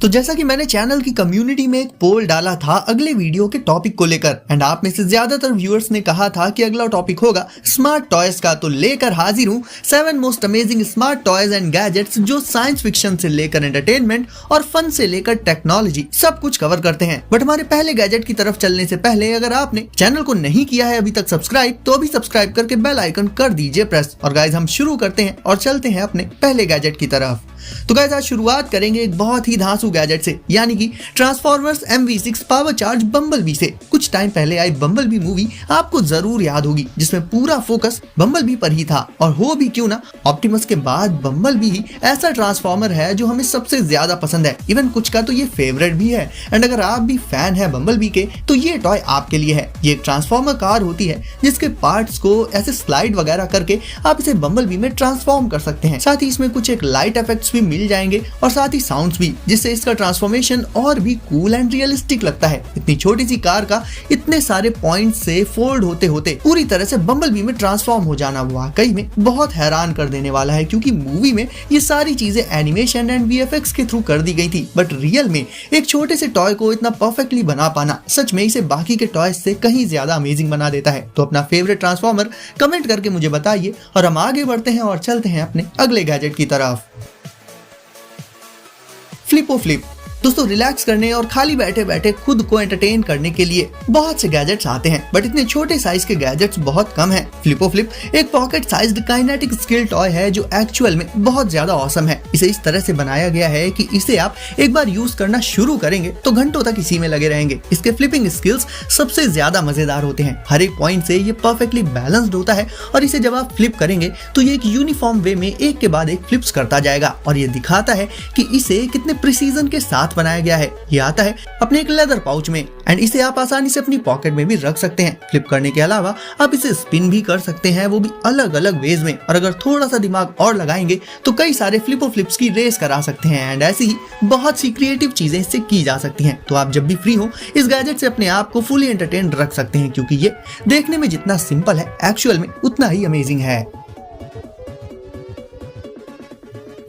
तो जैसा कि मैंने चैनल की कम्युनिटी में एक पोल डाला था अगले वीडियो के टॉपिक को लेकर, एंड आप में से ज्यादातर व्यूअर्स ने कहा था कि अगला टॉपिक होगा स्मार्ट टॉयज का, तो लेकर हाजिर हूँ 7 most amazing smart toys and gadgets जो साइंस फिक्शन से लेकर एंटरटेनमेंट और फन से लेकर टेक्नोलॉजी सब कुछ कवर करते हैं। बट हमारे पहले गैजेट की तरफ चलने से पहले अगर आपने चैनल को नहीं किया है अभी तक सब्सक्राइब, तो अभी सब्सक्राइब करके बेल आइकन कर दीजिए प्रेस। और गाइज हम शुरू करते हैं और चलते हैं अपने पहले गैजेट की तरफ। तो गाइस आज शुरुआत करेंगे एक बहुत ही धांसू गैजेट से, यानी कि transformers MV6 power charge bumblebee से। कुछ टाइम पहले आई बम्बलबी मूवी आपको जरूर याद होगी, जिसमें पूरा फोकस बम्बलबी पर ही था। और हो भी क्यों ना, ऑप्टिमस के बाद बम्बलबी ही ऐसा ट्रांसफॉर्मर है जो हमें सबसे ज्यादा पसंद है। इवन कुछ का तो ये फेवरेट भी है। एंड अगर आप भी फैन है बम्बलबी के तो ये टॉय आपके लिए है। ये एक ट्रांसफॉर्मर कार होती है जिसके पार्ट्स को ऐसे स्लाइड वगैरह करके आप इसे बम्बलबी में ट्रांसफॉर्म कर सकते हैं। साथ ही इसमें कुछ एक लाइट इफेक्ट्स भी मिल जाएंगे और साथ ही साउंड्स भी, जिससे इसका ट्रांसफॉर्मेशन और भी कूल एंड रियलिस्टिक लगता है। इतनी छोटी सी कार का इतने सारे पॉइंट से फोल्ड होते होते पूरी तरह से बम्बलबी में ट्रांसफॉर्म हो जाना वाकई में बहुत हैरान कर देने वाला है, क्योंकि मूवी में ये सारी चीजें एनिमेशन एंड VFX के थ्रू कर दी गई थी। बट रियल में एक छोटे से टॉय को इतना परफेक्टली बना पाना सच में इसे बाकी के टॉय से कहीं ज्यादा अमेजिंग बना देता है। तो अपना फेवरेट ट्रांसफॉर्मर कमेंट करके मुझे बताइए और हम आगे बढ़ते हैं और चलते हैं अपने अगले गैजेट की तरफ। फ्लिपो फ्लिप। दोस्तों रिलैक्स करने और खाली बैठे बैठे खुद को एंटरटेन करने के लिए बहुत से गैजेट्स आते हैं, बट इतने छोटे साइज के गैजेट्स बहुत कम हैं। फ्लिपो फ्लिप एक pocket sized kinetic skill toy है जो एक्चुअल में बहुत ज्यादा ऑसम है। इसे इस तरह से बनाया गया है कि इसे आप एक बार यूज करना शुरू करेंगे तो घंटों तक इसी में लगे रहेंगे। इसके फ्लिपिंग स्किल्स सबसे ज्यादा मजेदार होते हैं। हर एक पॉइंट से ये परफेक्टली बैलेंस्ड होता है और इसे जब आप फ्लिप करेंगे तो ये एक यूनिफॉर्म वे में एक के बाद एक फ्लिप्स करता जाएगा और ये दिखाता है कि इसे कितने प्रिसीजन के साथ बनाया गया है। ये आता है अपने एक लेदर पाउच में एंड इसे आप आसानी से अपनी पॉकेट में भी रख सकते हैं। फ्लिप करने के अलावा आप इसे स्पिन भी कर सकते हैं, वो भी अलग अलग वेज में। और अगर थोड़ा सा दिमाग और लगाएंगे तो कई सारे फ्लिपो फ्लिप्स की रेस करा सकते हैं एंड ऐसी ही बहुत सी क्रिएटिव चीजें इससे की जा सकती हैं। तो आप जब भी फ्री हो इस गैजेट से अपने आप को फुली एंटरटेन रख सकते हैं, क्योंकि ये देखने में जितना सिंपल है एक्चुअल में उतना ही अमेजिंग है।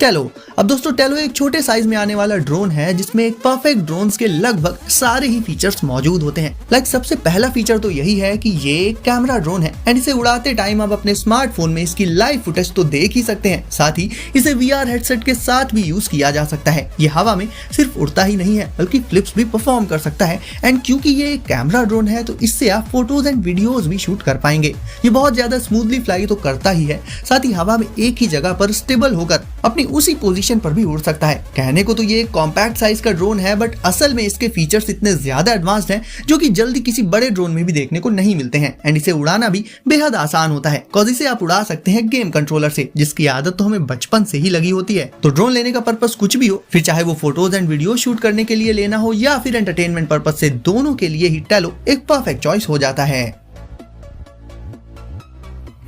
टेलो। अब दोस्तों टेलो एक छोटे साइज में आने वाला ड्रोन है जिसमें एक परफेक्ट ड्रोन्स के लगभग सारे ही फीचर्स मौजूद होते हैं। लाइक सबसे पहला फीचर तो यही है कि ये एक कैमरा ड्रोन है एंड इसे उड़ाते टाइम आप अपने स्मार्टफोन में इसकी लाइव फुटेज तो देख ही सकते हैं। साथ ही इसे VR हेडसेट के साथ भी यूज किया जा सकता है। ये हवा में सिर्फ उड़ता ही नहीं है बल्कि फ्लिप्स भी परफॉर्म कर सकता है। एंड क्योंकि ये एक कैमरा ड्रोन है तो इससे आप फोटोज एंड वीडियोज भी शूट कर पाएंगे। ये बहुत ज्यादा स्मूथली फ्लाई तो करता ही है, साथ ही हवा में एक ही जगह पर स्टेबल होकर अपनी उसी पोजीशन पर भी उड़ सकता है। कहने को तो ये एक कॉम्पैक्ट साइज का ड्रोन है, बट असल में इसके फीचर्स इतने ज्यादा एडवांस्ड हैं जो कि जल्दी किसी बड़े ड्रोन में भी देखने को नहीं मिलते हैं। एंड इसे उड़ाना भी बेहद आसान होता है, कॉज इसे आप उड़ा सकते हैं गेम कंट्रोलर से, जिसकी आदत तो हमें बचपन से ही लगी होती है। तो ड्रोन लेने का पर्पस कुछ भी हो, फिर चाहे वो फोटोज एंड वीडियो शूट करने के लिए लेना हो या फिर एंटरटेनमेंट पर्पस से, दोनों के लिए ही टेलो एक परफेक्ट चॉइस हो जाता है।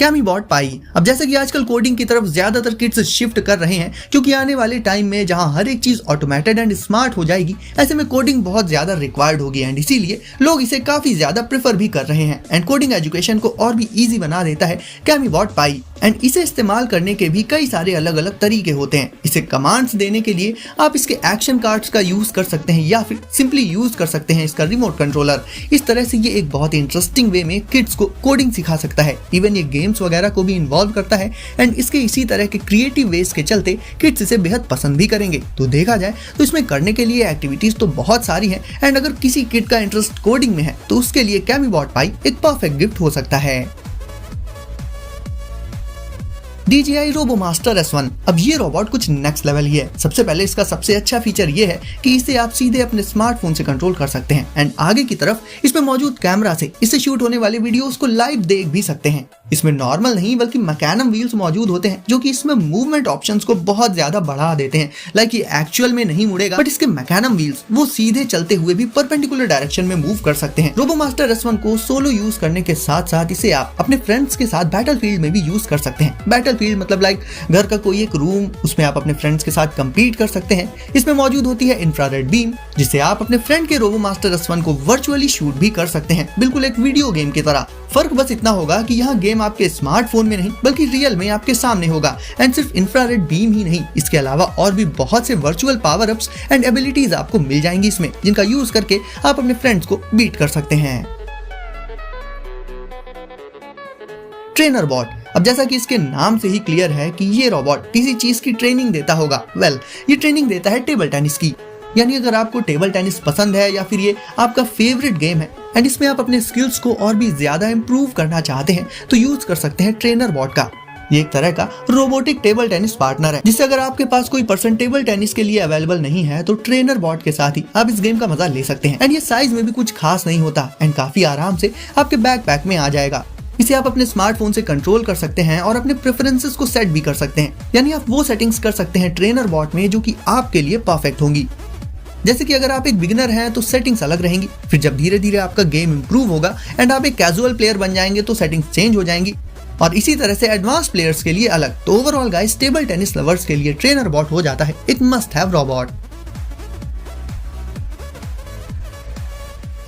कैमीबॉट पाई। अब जैसे कि आजकल कोडिंग की तरफ ज्यादातर किड्स शिफ्ट कर रहे हैं, क्योंकि आने वाले टाइम में जहां हर एक चीज ऑटोमेटेड एंड स्मार्ट हो जाएगी, ऐसे में कोडिंग बहुत ज्यादा रिक्वायर्ड होगी एंड इसीलिए लोग इसे काफी ज्यादा प्रेफर भी कर रहे हैं। एंड कोडिंग एजुकेशन को और भी इजी बना देता है कैमीबॉट पाई। एंड इसे इस्तेमाल करने के भी कई सारे अलग अलग तरीके होते हैं। इसे कमांड्स देने के लिए आप इसके एक्शन कार्ड्स का यूज कर सकते हैं या फिर सिंपली यूज कर सकते हैं इसका रिमोट कंट्रोलर। इस तरह से ये एक बहुत इंटरेस्टिंग वे में किड्स को कोडिंग सिखा सकता है। इवन ये गेम्स वगैरह को भी इन्वॉल्व करता है एंड इसके इसी तरह के क्रिएटिव वेज के चलते किड्स इसे बेहद पसंद भी करेंगे। तो देखा जाए तो इसमें करने के लिए एक्टिविटीज तो बहुत सारी हैं एंड अगर किसी किड का इंटरेस्ट कोडिंग में है तो उसके लिए कैमीबॉट पाई एक परफेक्ट गिफ्ट हो सकता है। DJI RoboMaster S1। अब ये रोबोट कुछ नेक्स्ट लेवल ही है। सबसे पहले इसका सबसे अच्छा फीचर ये है कि इसे आप सीधे अपने स्मार्टफोन से कंट्रोल कर सकते हैं एंड आगे की तरफ इसमें मौजूद कैमरा से इससे शूट होने वाले वीडियोस को लाइव देख भी सकते हैं। इसमें नॉर्मल नहीं बल्कि मैकेनम व्हील्स मौजूद होते हैं जो कि इसमें मूवमेंट ऑप्शंस को बहुत ज्यादा बढ़ा देते हैं। लाइक ये एक्चुअल में नहीं मुड़ेगा, बट इसके मैकेनम व्हील्स वो सीधे चलते हुए भी परपेंडिकुलर डायरेक्शन में मूव कर सकते हैं। RoboMaster S1 को सोलो यूज करने के साथ साथ इसे आप अपने फ्रेंड्स के साथ बैटलफील्ड में भी यूज कर सकते हैं। स्पेशल फील्ड मतलब लाइक घर का कोई एक रूम, उसमें आप अपने फ्रेंड्स के साथ कम्पीट कर सकते हैं। इसमें मौजूद होती है इंफ्रारेड बीम, जिससे आप अपने फ्रेंड के रोबोमास्टर S1 को वर्चुअली शूट भी कर सकते हैं, बिल्कुल एक वीडियो गेम की तरह। फर्क बस इतना होगा कि यहाँ गेम आपके स्मार्टफोन में नहीं बल्कि रियल में आपके सामने होगा। एंड सिर्फ इंफ्रारेड बीम ही नहीं, इसके अलावा और भी बहुत से virtual power ups and abilities आपको मिल जाएंगी इसमें, जिनका यूज करके आप अपने फ्रेंड्स को बीट कर सकते हैं। ट्रेनर बॉट, अब जैसा कि इसके नाम से ही क्लियर है कि ये रोबोट किसी चीज की ट्रेनिंग देता होगा। ये ट्रेनिंग देता है टेबल टेनिस की। यानी अगर आपको टेबल टेनिस पसंद है या फिर ये आपका फेवरेट गेम है एंड इसमें आप अपने स्किल्स को और भी ज्यादा इंप्रूव करना चाहते हैं तो यूज कर सकते हैं ट्रेनर बॉट का। ये एक तरह का रोबोटिक टेबल टेनिस पार्टनर है, जिससे अगर आपके पास कोई पर्सन टेबल टेनिस के लिए अवेलेबल नहीं है तो ट्रेनर बॉट के साथ ही आप इस गेम का मजा ले सकते हैं। एंड ये साइज में भी कुछ खास नहीं होता एंड काफी आराम से आपके बैकपैक में आ जाएगा। इसे आप अपने स्मार्टफोन से कंट्रोल कर सकते हैं और अपने प्रेफरेंसेस को सेट भी कर सकते हैं। यानी आप वो सेटिंग्स कर सकते हैं ट्रेनर बॉट में जो कि आपके लिए परफेक्ट होंगी। जैसे कि अगर आप एक बिगिनर हैं तो सेटिंग्स अलग रहेंगी, फिर जब धीरे धीरे आपका गेम इंप्रूव होगा एंड आप एक कैजुअल प्लेयर बन जाएंगे तो सेटिंग्स चेंज हो जाएंगी, और इसी तरह से एडवांस प्लेयर्स के लिए अलग। तो overall guys, table tennis lovers के लिए ट्रेनर बॉट हो जाता है एक मस्ट हैव रोबोट।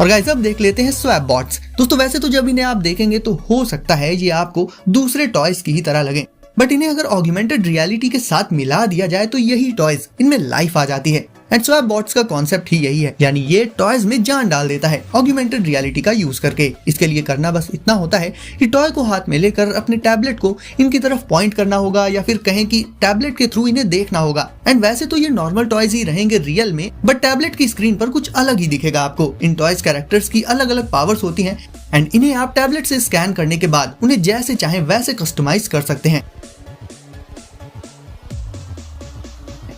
और गाइस अब देख लेते हैं स्वैप बॉट्स। दोस्तों वैसे तो जब इन्हें आप देखेंगे तो हो सकता है ये आपको दूसरे टॉयज की ही तरह लगे, बट इन्हें अगर ऑगमेंटेड रियलिटी के साथ मिला दिया जाए तो यही टॉयज इनमें लाइफ आ जाती है। एंड स्वैप बॉट्स का कॉन्सेप्ट ही यही है, यानी ये टॉयज में जान डाल देता है ऑगमेंटेड रियलिटी का यूज करके। इसके लिए करना बस इतना होता है कि टॉय को हाथ में लेकर अपने टैबलेट को इनकी तरफ पॉइंट करना होगा या फिर कहें कि टैबलेट के थ्रू इन्हें देखना होगा। एंड वैसे तो ये नॉर्मल टॉयज ही रहेंगे रियल में, बट टैबलेट की स्क्रीन पर कुछ अलग ही दिखेगा आपको। इन टॉयज कैरेक्टर्स की अलग अलग पावर्स होती हैं एंड इन्हें आप टैबलेट से स्कैन करने के बाद उन्हें जैसे चाहे वैसे कस्टमाइज कर सकते हैं।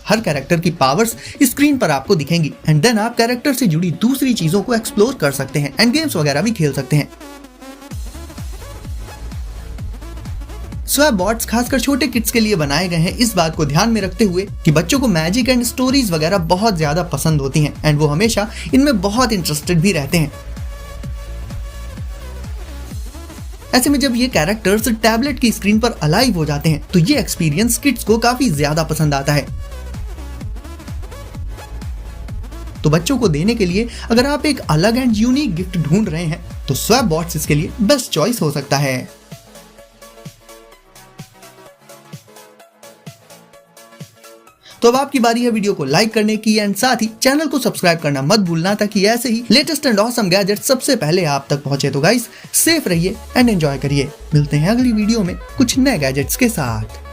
हर कैरेक्टर की पावर्स स्क्रीन पर आपको दिखेंगी एंड देन आप कैरेक्टर से जुड़ी दूसरी चीजों को एक्सप्लोर कर सकते हैं एंड गेम्स वगैरह भी खेल सकते हैं। स्वैप बॉट्स खासकर छोटे किड्स के लिए बनाए गए हैं, इस बात को ध्यान में रखते हुए कि बच्चों को मैजिक एंड स्टोरीज वगैरह बहुत ज्यादा पसंद होती हैं एंड वो हमेशा इनमें बहुत इंटरेस्टेड भी रहते हैं। ऐसे में जब ये कैरेक्टर्स टैबलेट की स्क्रीन पर अलाइव हो जाते हैं तो ये एक्सपीरियंस किड्स को काफी ज्यादा पसंद आता है। तो बच्चों को देने के लिए अगर आप एक अलग एंड यूनिक गिफ्ट ढूंढ रहे हैं तो स्वैप बॉट्स इसके लिए बेस्ट चॉइस हो सकता है। तो अब आपकी बारी है वीडियो को लाइक करने की एंड साथ ही चैनल को सब्सक्राइब करना मत भूलना, ताकि ऐसे ही लेटेस्ट एंड ऑसम गैजेट सबसे पहले आप तक पहुंचे। तो गाइस सेफ रहिए एंड एंजॉय करिए। मिलते हैं अगली वीडियो में कुछ नए गैजेट्स के साथ।